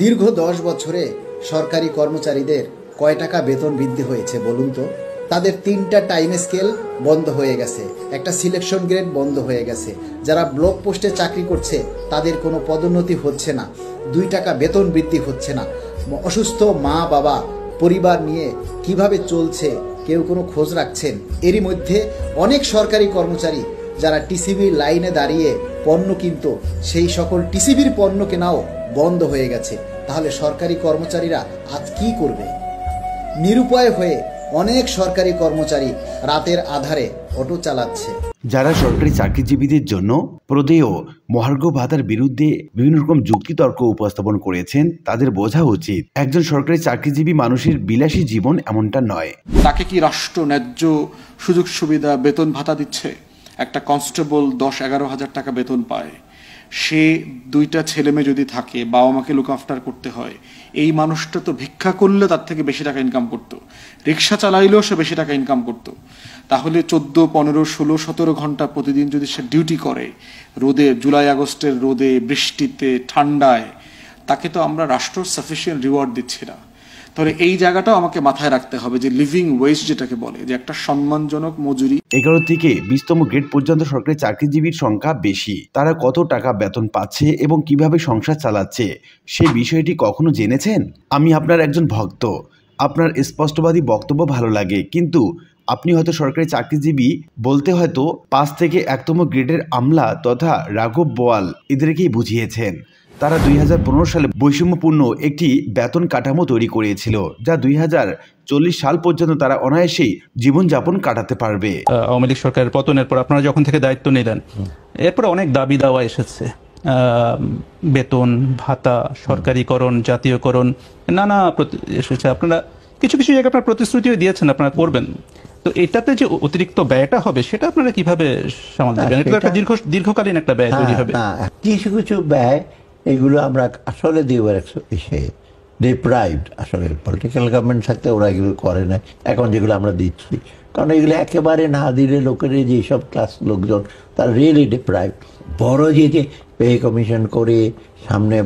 দীর্ঘ 10 বছরে সরকারি কর্মচারীদের কয় টাকা বেতন বৃদ্ধি হয়েছে বলুন তো? তাদের 3টা টাইম স্কেল বন্ধ হয়ে গেছে, একটা সিলেকশন গ্রেড বন্ধ হয়ে গেছে, যারা ব্লক পোস্টে চাকরি করছে তাদের কোনো পদোন্নতি হচ্ছে না, 2 টাকা বেতন বৃদ্ধি হচ্ছে না। অসুস্থ মা বাবা পরিবার নিয়ে কিভাবে চলছে কেউ কোনো খোঁজ রাখছেন? এরই মধ্যে অনেক সরকারি কর্মচারী যারা টিসিবির লাইনে দাঁড়িয়ে পণ্য কিনত, সেই সকল টিসিবির পণ্য কেনাও বন্ধ হয়ে গেছে। তাহলে সরকারি কর্মচারীরা আজ কি করবে? নিরুপায় হয়ে অনেক সরকারি কর্মচারী রাতের আধারে অটো চালাচ্ছে। যারা সরকারি চাকরিজীবীদের জন্য প্রদেয় মহার্ঘ ভাতার বিরুদ্ধে বিভিন্ন রকম যুক্তিতর্ক উপস্থাপন করেছেন, তাদের বোঝা উচিত একজন সরকারি চাকরিজীবী মানুষের বিলাসী জীবন এমনটা নয়। তাকে কি রাষ্ট্র ন্যায্য সুযোগ সুবিধা বেতন ভাতা দিচ্ছে? একটা কনস্টেবল 10-11 হাজার টাকা বেতন পায়, সে 2টা ছেলে মেয়ে যদি থাকে, বাবা মাকে লুক আফটার করতে হয়, এই মানুষটা তো ভিক্ষা করলে তার থেকে বেশি টাকা ইনকাম করতো, রিক্সা চালাইলেও সে বেশি টাকা ইনকাম করতো। তাহলে 14, 15, 16, 17 ঘন্টা প্রতিদিন যদি সে ডিউটি করে রোদে, জুলাই আগস্টের রোদে, বৃষ্টিতে, ঠান্ডায়, তাকে তো আমরা রাষ্ট্র সাফিসিয়েন্ট রিওয়ার্ড দিচ্ছি না। তাহলে এই জায়গাটাও আমাকে মাথায় রাখতে হবে যে লিভিং ওয়েজ যেটাকে বলে, যে একটা সম্মানজনক মজুরি। 11 থেকে 20তম গ্রেড পর্যন্ত সরকারি চাকরিজীবীর সংখ্যা বেশি। তারা কত টাকা বেতন পাচ্ছে এবং কিভাবে সংসার চালাচ্ছে সেই বিষয়টি কখনো জেনেছেন? আমি আপনার একজন ভক্ত, আপনার স্পষ্টবাদী বক্তব্য ভালো লাগে, কিন্তু আপনি হয়তো সরকারি চাকরিজীবী বলতে হয়তো 5 থেকে 1তম গ্রেডের আমলা তথা রাঘব বোয়াল এদেরকেই বুঝিয়েছেন। তারা 2015 সালে বৈষম্যপূর্ণ একটি বেতন কাঠামো তৈরি করেছিল, যা 2040 সাল পর্যন্ত তারা অনায়াসেই জীবনযাপন কাটাতে পারবে। আওয়ামী লীগ সরকারের পতনের পর আপনারা যখন থেকে দায়িত্ব নিলেন, এরপরে অনেক দাবি দাওয়া এসেছে, বেতন ভাতা, সরকারিকরণ, জাতীয়করণ, নানা এসেছে। আপনারা কিছু কিছু জায়গায় আপনার প্রতিশ্রুতিও দিয়েছেন আপনারা করবেন। তো এটাতে যে অতিরিক্ত ব্যয়টা হবে সেটা আপনারা কিভাবে সামাল দেবেন? এটা একটা দীর্ঘকালীন একটা ব্যয় তৈরি হবে। কিছু কিছু ব্যয় এগুলো আমরা আসলে দেওয়ার ডিপ্রাইভড, আসলে পলিটিক্যাল গভর্নমেন্ট থাকতে ওরা এগুলো করে না। এখন যেগুলো আমরা দিচ্ছি, কারণ এগুলো একেবারে না দিলে লোকের যেসব ক্লাস লোকজন তারা রিয়েলি ডিপ্রাইভড। বড় যে পে কমিশন করে সামনে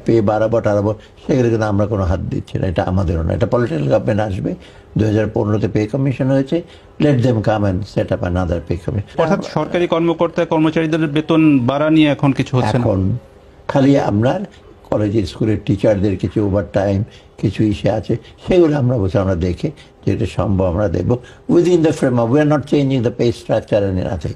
পে বাড়াবো টাড়াবো, সেগুলো কিন্তু আমরা কোনো হাত দিচ্ছি না, এটা আমাদেরও না। এটা পলিটিক্যাল গভর্নমেন্ট আসবে, 2015-তে পে কমিশন হয়েছে, let them come and set up another pay commission. অর্থাৎ সরকারি কর্মকর্তা কর্মচারীদের বেতন বাড়া নিয়ে এখন কিছু হচ্ছে না। এখন খালি আপনার কলেজের স্কুলের টিচারদের কিছু ওভার টাইম কিছু ইস্যু আছে, সেগুলো আমরা বলছি আমরা দেখে যেটা সম্ভব আমরা দেবো within the frame of, we are not changing the pay structure and nothing.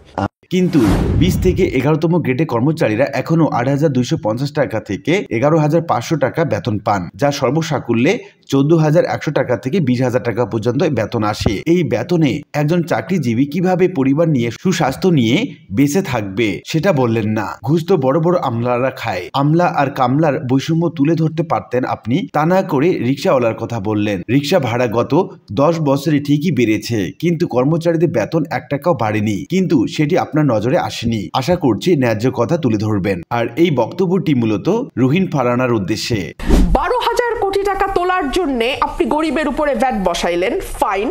কিন্তু 20 থেকে 11তম গ্রেডে কর্মচারীরা এখনো 8,250 টাকা থেকে 11,500 টাকা বেতন পান, যা সর্বসাকুল্যে 14,100 টাকা থেকে 20,000 টাকা পর্যন্ত বেতন আসে। এই বেতনে একজন চাকরিজীবী কিভাবে পরিবার নিয়ে সুস্বাস্থ্য নিয়ে বেঁচে থাকবে সেটা বললেন না। ঘুষ তো বড় বড় আমলারা খায়। আমলা আর কামলার বৈষম্য তুলে ধরতে পারতেন আপনি, তা না করে রিক্সাওয়ালার কথা বললেন। রিক্সা ভাড়া গত 10 বছরে ঠিকই বেড়েছে, কিন্তু কর্মচারীদের বেতন 1 টাকাও বাড়েনি, কিন্তু সেটি আপনার নজরে আসেনি। আশা করছি ন্যায্য কথা তুলে ধরবেন। আর এই বক্তব্যটি মূলত রুহিন ফারহানার উদ্দেশ্যে। 12,000 কোটি টাকা তোলার জন্য আপনি গরিবের উপরে ভ্যাট বসাইলেন, ফাইন,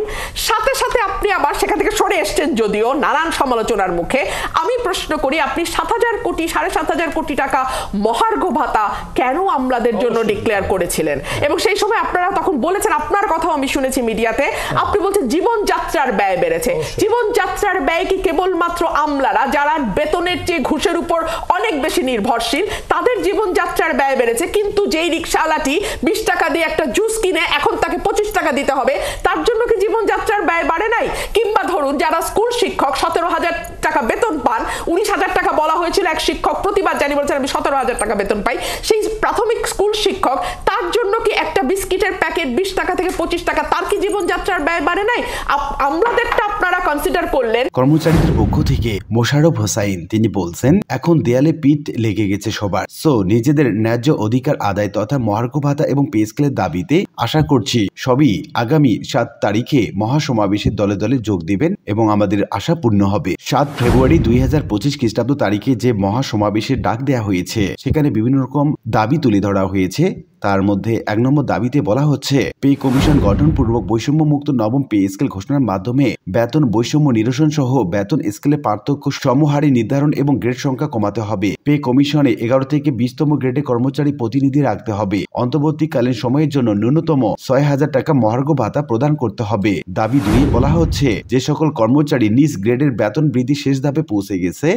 সাথে সাথে আপনি আবার সেখান থেকে সরে এসছেন যদিও নানান সমালোচনার মুখে। আমি প্রশ্ন করি, আপনি 7,000 কোটি 7,500 কোটি টাকা মহার্ঘ ভাতা কেন আমলাদের জন্য ডিক্লেয়ার করেছিলেন? এবং সেই সময় আপনারা তখন বলেছেন, আপনার কথাও আমি শুনেছি মিডিয়াতে, আপনি বলছেন জীবনযাত্রার ব্যয় বেড়েছে। জীবনযাত্রার ব্যয় কি কেবলমাত্র আমলারা যারা বেতনের চেয়ে ঘুষের উপর অনেক বেশি নির্ভরশীল তাদের জীবনযাত্রার ব্যয় বেড়েছে, কিন্তু যেই রিক্সাওয়ালাটি 20 টাকা দিয়ে একটা জুস কিনে এখন তাকে 25 টাকা দিতে হবে, তার জন্য কি জীবনযাত্রার ব্যয় বাড়ে নাই? কিংবা ধরুন যারা স্কুল শিক্ষক 17,000 টাকা বেতন পান, 19,000 টাকা বলা হয়েছিল এক শিক্ষক প্রতিবাদ জানি বলছেন আমি 17,000 টাকা বেতন পাই, সেই প্রাথমিক স্কুল শিক্ষক, তার জন্য কি একটা বিস্কিটের প্যাকেট 20 টাকা থেকে 25 টাকা, তার কি জীবনযাত্রার ব্যয় বাড়ে নাই? আমলাদেরটা আপনারা কনসিডার করলেন। কর্মচারীদের পক্ষ থেকে মোশাররফ হোসাইন তিনি বলছেন, এখন দেয়ালে পিঠ লেগে গেছে সবার, সো নিজেদের ন্যায্য অধিকার আদায় তথা মহার্ঘ ভাতা এবং পে স্কেলের দাবিতে আশা করছি সবই আগামী 7 তারিখে মহাসমাবেশে দলে দলে যোগ দিবেন এবং আমাদের আশা পূর্ণ হবে। 7 ফেব্রুয়ারি 2025 খ্রিস্টাব্দ তারিখে যে মহাসমাবেশের ডাক দেওয়া হয়েছে, সেখানে বিভিন্ন রকম দাবি তুলে ধরা হয়েছে। তার মধ্যে 1 নম্বর দাবিতে বলা হচ্ছে হচ্ছে পে কমিশন গঠনপূর্বক বৈষম্য মুক্ত নবম পে স্কেল ঘোষণার মাধ্যমে বেতন বৈষম্য নিরসন সহ বেতন স্কেলে পার্থক্য সমহারে নির্ধারণ এবং গ্রেড সংখ্যা কমাতে হবে। পে কমিশনে 11 থেকে 20তম গ্রেডে কর্মচারী প্রতিনিধি রাখতে হবে। অন্তর্বর্তীকালীন সময়ের জন্য ন্যূনতম 6,000 টাকা মহার্ঘ ভাতা প্রদান করতে হবে। দাবি 2 বলা হচ্ছে যে সকল কর্মচারী নিজ গ্রেডের বেতন বৃদ্ধি শেষ ধাপে পৌঁছে গেছে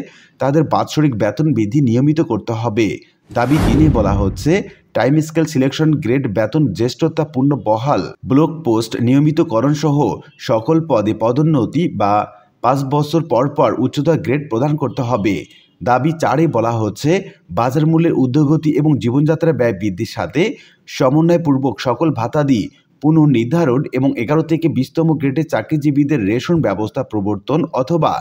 তাদের বাৎসরিক বেতন বৃদ্ধি নিয়মিত করতে হবে। দাবি 3 বলা হচ্ছে টাইম স্কেল সিলেকশন গ্রেড বেতন জ্যেষ্ঠতাপূর্ণ বহাল ব্লক পোস্ট নিয়মিতকরণ সহ সকল পদে পদোন্নতি বা 5 বছর পর পর উচ্চতর গ্রেড প্রদান করতে হবে। দাবি 4 বলা হচ্ছে বাজার মূল্যের ঊর্ধ্বগতি এবং জীবনযাত্রা ব্যয় বৃদ্ধির সাথে সমন্বয়পূর্বক সকল ভাতাদি পুনর্নির্ধারণ এবং 11 থেকে 20তম গ্রেডে চাকরিজীবীদের রেশন ব্যবস্থা প্রবর্তন অথবা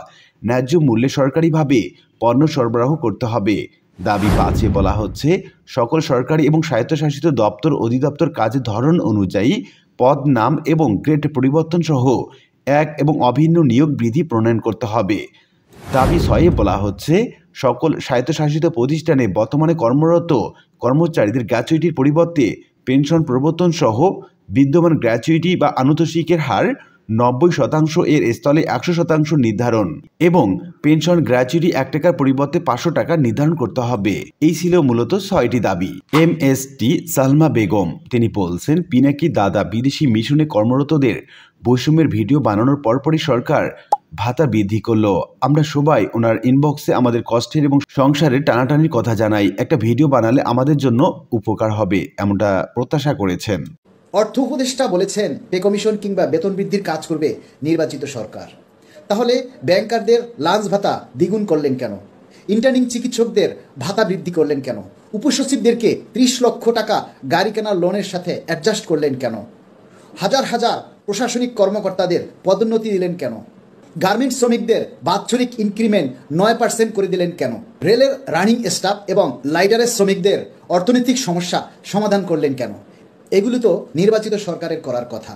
ন্যায্য মূল্যে সরকারিভাবে পণ্য সরবরাহ করতে হবে। দাবি 5 বলা হচ্ছে সকল সরকারি এবং স্বায়ত্তশাসিত দপ্তর অধিদপ্তর কাজের ধরন অনুযায়ী পদ নাম এবং গ্রেড পরিবর্তন সহ এক এবং অভিন্ন নিয়োগ বিধি প্রণয়ন করতে হবে। দাবি 6 বলা হচ্ছে সকল স্বায়ত্তশাসিত প্রতিষ্ঠানে বর্তমানে কর্মরত কর্মচারীদের গ্র্যাচুইটির পরিবর্তে পেনশন প্রবর্তন সহ বিদ্যমান গ্র্যাচুইটি বা আনুতোষিকের হার 90% এর স্থলে 100% নির্ধারণ এবং পেনশন গ্র্যাচুইটি 1 টাকার পরিবর্তে 500 টাকা নির্ধারণ করতে হবে। এই ছিল মূলত 6টি দাবি। MST সালমা বেগম তিনি বলছেন পিনাকি দাদা বিদেশি মিশনে কর্মরতদের বৈষম্যের ভিডিও বানানোর পরপরই সরকার ভাতা বৃদ্ধি করলো। আমরা সবাই ওনার ইনবক্সে আমাদের কষ্টের এবং সংসারের টানাটানির কথা জানাই। একটা ভিডিও বানালে আমাদের জন্য উপকার হবে এমনটা প্রত্যাশা করেছেন। অর্থ উপদেষ্টা বলেছেন পে কমিশন কিংবা বেতন বৃদ্ধির কাজ করবে নির্বাচিত সরকার। তাহলে ব্যাংকারদের লাঞ্চ ভাতা দ্বিগুণ করলেন কেন? ইন্টার্নিং চিকিৎসকদের ভাতা বৃদ্ধি করলেন কেন? উপসচিবদেরকে 30 লক্ষ টাকা গাড়ি কেনার লোনের সাথে অ্যাডজাস্ট করলেন কেন? হাজার হাজার প্রশাসনিক কর্মকর্তাদের পদোন্নতি দিলেন কেন? গার্মেন্টস শ্রমিকদের বাৎসরিক ইনক্রিমেন্ট 9% করে দিলেন কেন? রেলের রানিং স্টাফ এবং লাইডারের শ্রমিকদের অর্থনৈতিক সমস্যা সমাধান করলেন কেন? এগুলো তো নির্বাচিত সরকারের করার কথা।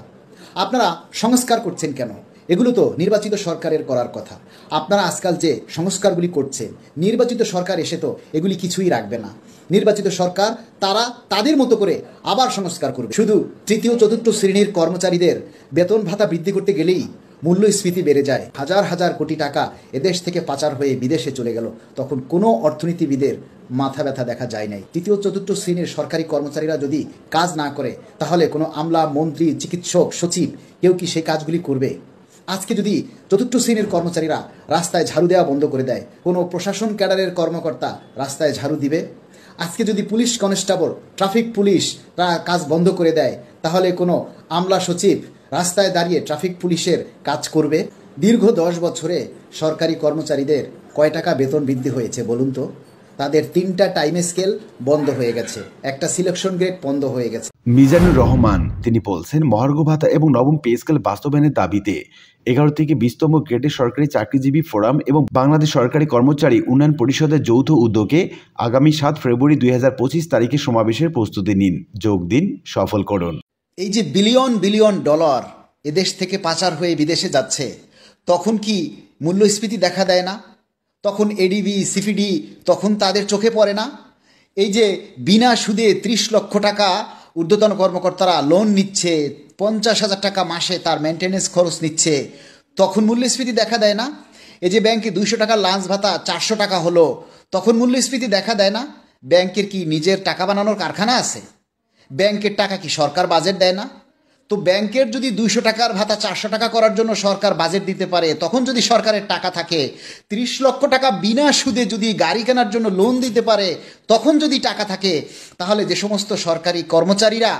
আপনারা সংস্কার করছেন কেন? এগুলো তো নির্বাচিত সরকারের করার কথা। আপনারা আজকাল যে সংস্কারগুলি করছেন, নির্বাচিত সরকার এসে তো এগুলি কিছুই রাখবে না। নির্বাচিত সরকার তারা তাদের মতো করে আবার সংস্কার করবে। শুধু তৃতীয় চতুর্থ শ্রেণীর কর্মচারীদের বেতন ভাতা বৃদ্ধি করতে গেলেই মূল্যস্ফীতি বেড়ে যায়। হাজার হাজার কোটি টাকা এদেশ থেকে পাচার হয়ে বিদেশে চলে গেল। তখন কোনো অর্থনীতিবিদের মাথা ব্যথা দেখা যায় নাই। তৃতীয় চতুর্থ শ্রেণীর সরকারি কর্মচারীরা যদি কাজ না করে তাহলে কোনো আমলা, মন্ত্রী, চিকিৎসক, সচিব কেউ কি সেই কাজগুলি করবে? আজকে যদি চতুর্থ শ্রেণীর কর্মচারীরা রাস্তায় ঝাড়ু দেওয়া বন্ধ করে দেয়, কোনো প্রশাসন ক্যাডারের কর্মকর্তা রাস্তায় ঝাড়ু দিবে? আজকে যদি পুলিশ কনস্টেবল, ট্রাফিক পুলিশ তারা কাজ বন্ধ করে দেয়, তাহলে কোনো আমলা, সচিব রাস্তায় দাঁড়িয়ে ট্রাফিক পুলিশের কাজ করবে? দীর্ঘ 10 বছরে সরকারি কর্মচারীদের কয় টাকা বেতন বৃদ্ধি হয়েছে বলুন তো? তাদের 3টা টাইম স্কেল বন্ধ হয়ে গেছে, একটা সিলেকশন গ্রেড বন্ধ হয়ে গেছে। মিজানুর রহমান তিনি বলছেন মহার্ঘ ভাতা এবং নবম পে স্কেল বাস্তবায়নের দাবিতে 11 থেকে 20তম গ্রেডের সরকারি চাকরিজীবী ফোরাম এবং বাংলাদেশ সরকারি কর্মচারী উন্নয়ন পরিষদের যৌথ উদ্যোগে আগামী 7 ফেব্রুয়ারি 2025 তারিখে সমাবেশের প্রস্তুতি নিন। যোগ দিন, সফল করুন। এই যে বিলিয়ন বিলিয়ন ডলার এদেশ থেকে পাচার হয়ে বিদেশে যাচ্ছে, তখন কি মূল্যস্ফীতি দেখা দেয় না? তখন এডিবি, সিপিডি তখন তাদের চোখে পড়ে না? এই যে বিনা সুদে 30 লক্ষ টাকা ঊর্ধ্বতন কর্মকর্তারা লোন নিচ্ছে, 50,000 টাকা মাসে তার মেনটেন্যান্স খরচ নিচ্ছে, তখন মূল্যস্ফীতি দেখা দেয় না? এই যে ব্যাংকে 200 টাকা লাঞ্চ ভাতা 400 টাকা হলো, তখন মূল্যস্ফীতি দেখা দেয় না? ব্যাংকের কি নিজের টাকা বানানোর কারখানা আছে? ব্যাংকের টাকা কি সরকার বাজেট দেয় না? তো ব্যাংকের যদি 200 টাকার ভাতা 400 টাকা করার জন্য সরকার বাজেট দিতে পারে, তখন যদি সরকারের টাকা থাকে, 30 লক্ষ টাকা বিনা সুদে যদি গাড়ি কেনার জন্য লোন দিতে পারে, তখন যদি টাকা থাকে, তাহলে যে সমস্ত সরকারি কর্মচারীরা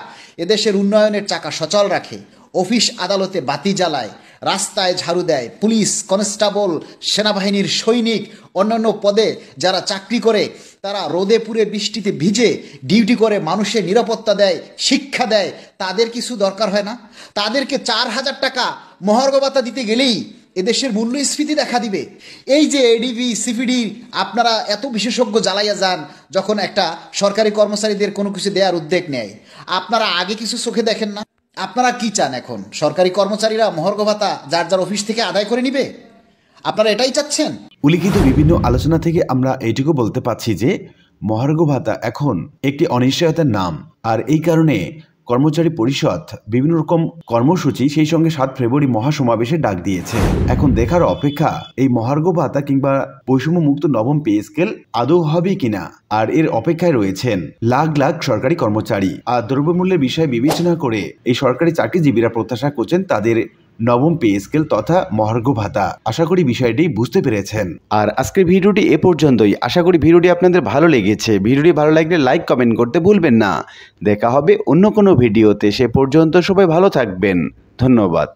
এদেশের উন্নয়নের চাকা সচল রাখে, অফিস আদালতে বাতি জ্বালায়, রাস্তায় ঝাড়ু দেয়, পুলিশ কনস্টেবল, সেনাবাহিনীর সৈনিক, অন্যান্য পদে যারা চাকরি করে, তারা রোদে পুড়ে বৃষ্টিতে ভিজে ডিউটি করে মানুষের নিরাপত্তা দেয়, শিক্ষা দেয়, তাদের কিছু দরকার হয় না? তাদেরকে 4,000 টাকা মহার্ঘ ভাতা দিতে গেলেই এদেশের মূল্যস্ফীতি দেখা দিবে। এই যে এডিবি, সিপিডি আপনারা এত বিশেষজ্ঞ জ্বালাইয়া যান যখন একটা সরকারি কর্মচারীদের কোনো কিছু দেওয়ার উদ্যোগ নেয়, আপনারা আগে কিছু চোখে দেখেন না? আপনারা কি চান এখন? সরকারি কর্মচারীরা মহার্ঘ ভাতা যার যার অফিস থেকে আদায় করে নিবে? আপনারা এটাই চাচ্ছেন? উল্লিখিত বিভিন্ন আলোচনা থেকে আমরা এইটুকু বলতে পারছি যে মহার্ঘ ভাতা এখন একটি অনিশ্চয়তার নাম, আর এই কারণে কর্মচারী পরিষদ বিভিন্ন রকম কর্মসূচি, সেই সঙ্গে 7 ফেব্রুয়ারি মহাসমাবেশে ডাক দিয়েছে। এখন দেখার অপেক্ষা এই মহার্ঘ ভাতা কিংবা বৈষম্য মুক্ত নবম পে স্কেল আদৌ হবে কিনা। আর এর অপেক্ষায় রয়েছেন লাখ লাখ সরকারি কর্মচারী। আর দ্রব্যমূল্যের বিষয় বিবেচনা করে এই সরকারি চাকরিজীবীরা প্রত্যাশা করছেন তাদের নবম পে স্কেল তথা মহার্ঘ ভাতা। আশা করি বিষয়টি বুঝতে পেরেছেন। আর আজকের ভিডিওটি এ পর্যন্তই। আশা করি ভিডিওটি আপনাদের ভালো লেগেছে। ভিডিওটি ভালো লাগলে লাইক কমেন্ট করতে ভুলবেন না। দেখা হবে অন্য কোনো ভিডিওতে। সে পর্যন্ত সবাই ভালো থাকবেন। ধন্যবাদ।